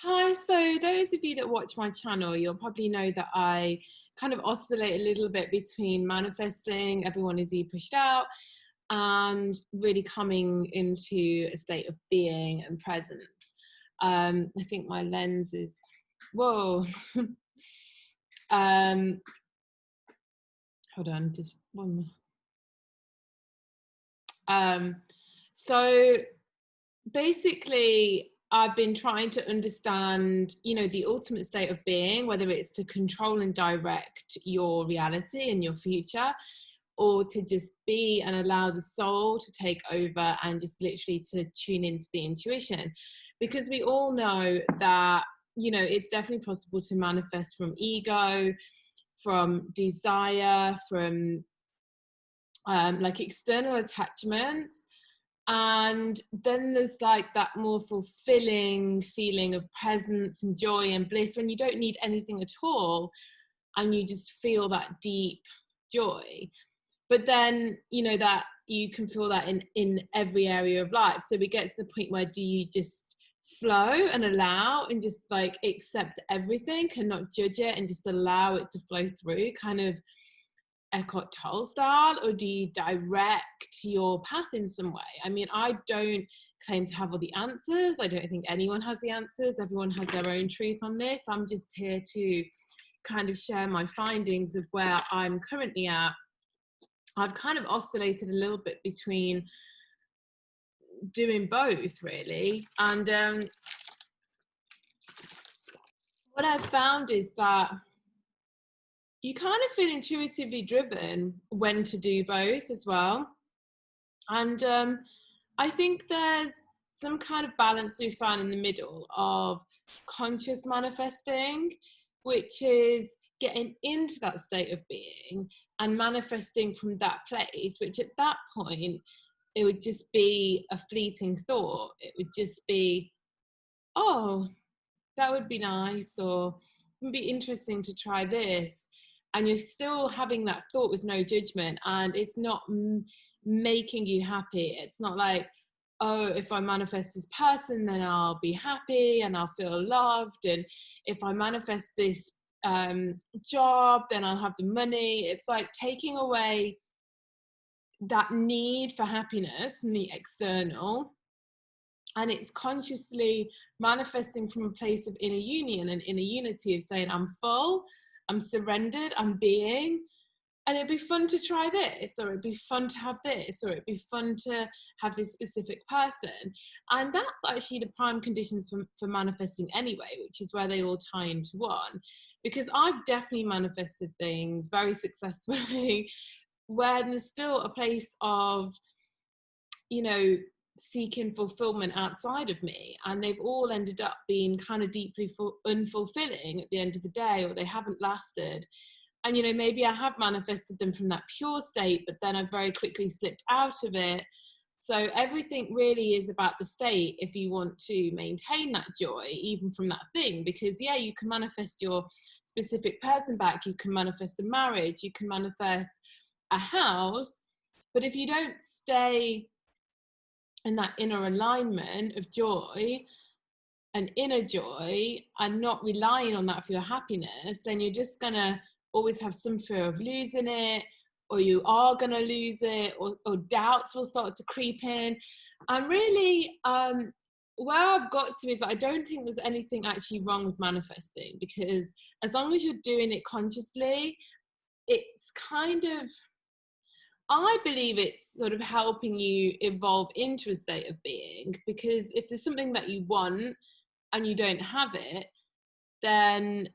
Hi, so those of you that watch my channel, you'll probably know that I kind of oscillate a little bit between manifesting everyone is e pushed out and really coming into a state of being and presence. I think my lens is, whoa. um, Hold on, just one. Um, so basically I've been trying to understand, the ultimate state of being, whether it's to control and direct your reality and your future, or to just be and allow the soul to take over and just literally to tune into the intuition. Because we all know that, it's definitely possible to manifest from ego, from desire, from like external attachments, and then there's like that more fulfilling feeling of presence and joy and bliss when you don't need anything at all and you just feel that deep joy. But then that you can feel that in every area of life. So we get to the point where do you just flow and allow and just like accept everything and not judge it and just allow it to flow through, kind of Eckhart Tolle style, or do you direct your path in some way? I mean, I don't claim to have all the answers. I don't think anyone has the answers. Everyone has their own truth on this. I'm just here to kind of share my findings of where I'm currently at. I've kind of oscillated a little bit between doing both, really. And what I've found is that you kind of feel intuitively driven when to do both as well. And I think there's some kind of balance we found in the middle of conscious manifesting, which is getting into that state of being and manifesting from that place, which at that point, it would just be a fleeting thought. It would just be, oh, that would be nice, or it would be interesting to try this. And you're still having that thought with no judgment, and it's not making you happy. It's not like, oh, if I manifest this person, then I'll be happy and I'll feel loved. And if I manifest this job, then I'll have the money. It's like taking away that need for happiness from the external, and it's consciously manifesting from a place of inner union and inner unity of saying, I'm full, I'm surrendered, I'm being. And it'd be fun to try this, or it'd be fun to have this, or it'd be fun to have this specific person. And that's actually the prime conditions for manifesting anyway, which is where they all tie into one. Because I've definitely manifested things very successfully where there's still a place of, you know, seeking fulfillment outside of me, and they've all ended up being kind of deeply unfulfilling at the end of the day, or they haven't lasted. And maybe I have manifested them from that pure state, but then I've very quickly slipped out of it. So everything really is about the state if you want to maintain that joy even from that thing. Because yeah, you can manifest your specific person back, you can manifest a marriage, you can manifest a house, but if you don't stay in that inner alignment of joy and inner joy and not relying on that for your happiness, then you're just gonna always have some fear of losing it, or you are gonna lose it, or doubts will start to creep in. And really, where I've got to is I don't think there's anything actually wrong with manifesting, because as long as you're doing it consciously, it's kind of, I believe it's sort of helping you evolve into a state of being. Because if there's something that you want and you don't have it, then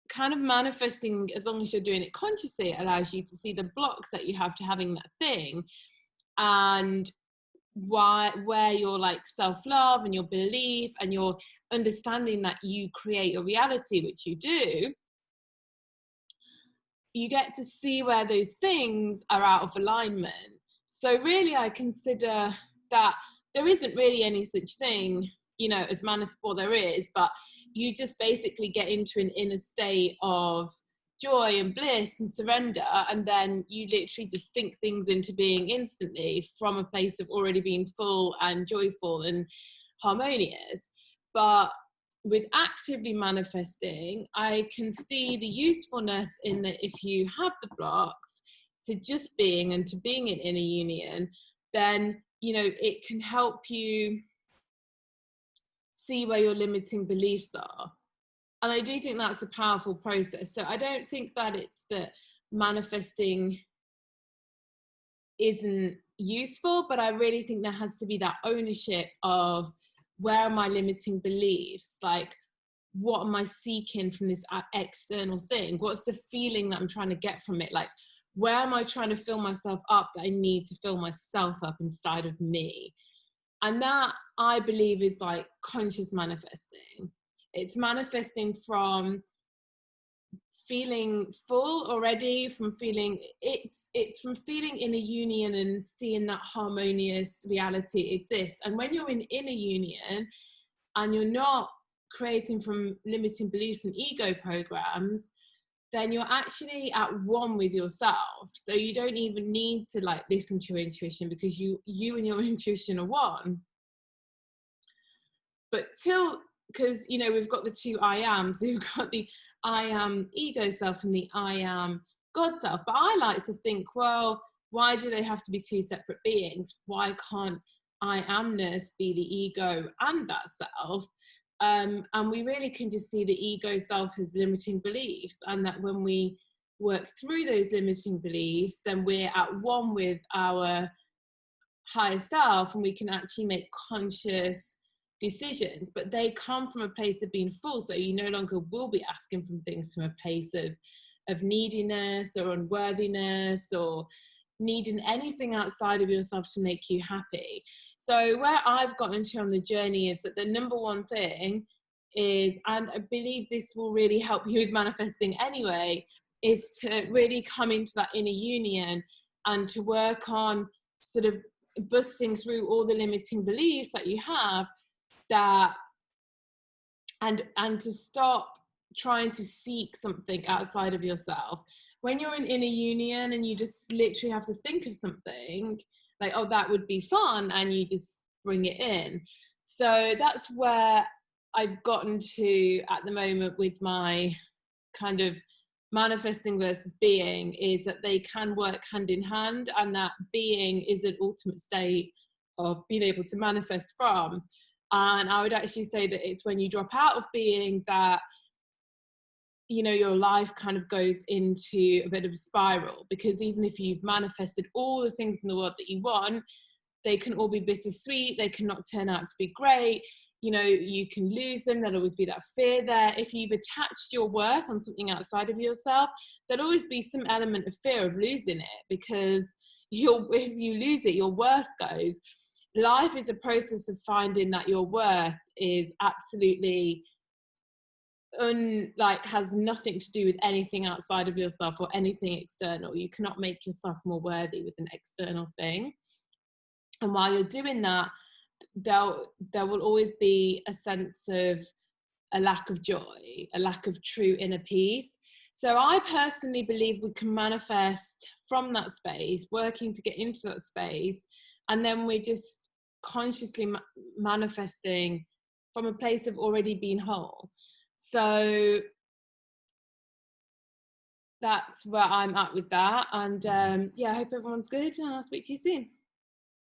kind of manifesting, as long as you're doing it consciously, it allows you to see the blocks that you have to having that thing, and where your like self-love and your belief and your understanding that you create your reality, which you do. You get to see where those things are out of alignment. So really, I consider that there isn't really any such thing, as well, there is, but you just basically get into an inner state of joy and bliss and surrender, and then you literally just think things into being instantly from a place of already being full and joyful and harmonious. But with actively manifesting, I can see the usefulness in that if you have the blocks to just being and to being in inner union, then, you know, it can help you see where your limiting beliefs are. And I do think that's a powerful process. So I don't think that it's that manifesting isn't useful, but I really think there has to be that ownership of where are my limiting beliefs? Like, what am I seeking from this external thing? What's the feeling that I'm trying to get from it? Like, where am I trying to fill myself up that I need to fill myself up inside of me? And that, I believe, is like conscious manifesting. It's manifesting from feeling full already, from feeling it's from feeling in a union and seeing that harmonious reality exists. And when you're in inner union and you're not creating from limiting beliefs and ego programs, then you're actually at one with yourself. So you don't even need to like listen to your intuition, because you and your intuition are one. But because, you know, we've got the two I ams, we've got the I am ego self and the I am God self. But I like to think, well, why do they have to be two separate beings? Why can't I amness be the ego and that self? And we really can just see the ego self as limiting beliefs, and that when we work through those limiting beliefs, then we're at one with our higher self, and we can actually make conscious decisions. But they come from a place of being full, so you no longer will be asking from things from a place of neediness or unworthiness or needing anything outside of yourself to make you happy. So where I've gotten to on the journey is that the number one thing is, and I believe this will really help you with manifesting anyway, is to really come into that inner union and to work on sort of busting through all the limiting beliefs that you have, that and to stop trying to seek something outside of yourself. When you're in inner union and you just literally have to think of something like, oh, that would be fun, and you just bring it in. So that's where I've gotten to at the moment with my kind of manifesting versus being, is that they can work hand in hand, and that being is an ultimate state of being able to manifest from. And I would actually say that it's when you drop out of being that, you know, your life kind of goes into a bit of a spiral, because even if you've manifested all the things in the world that you want, they can all be bittersweet, they cannot turn out to be great, you know, you can lose them, there'll always be that fear there. If you've attached your worth on something outside of yourself, there'll always be some element of fear of losing it, because if you lose it, your worth goes. Life is a process of finding that your worth is absolutely has nothing to do with anything outside of yourself or anything external. You cannot make yourself more worthy with an external thing. And while you're doing that, there will always be a sense of a lack of joy, a lack of true inner peace. So I personally believe we can manifest from that space, working to get into that space, and then we're just consciously manifesting from a place of already being whole. So that's where I'm at with that. And yeah, I hope everyone's good, and I'll speak to you soon.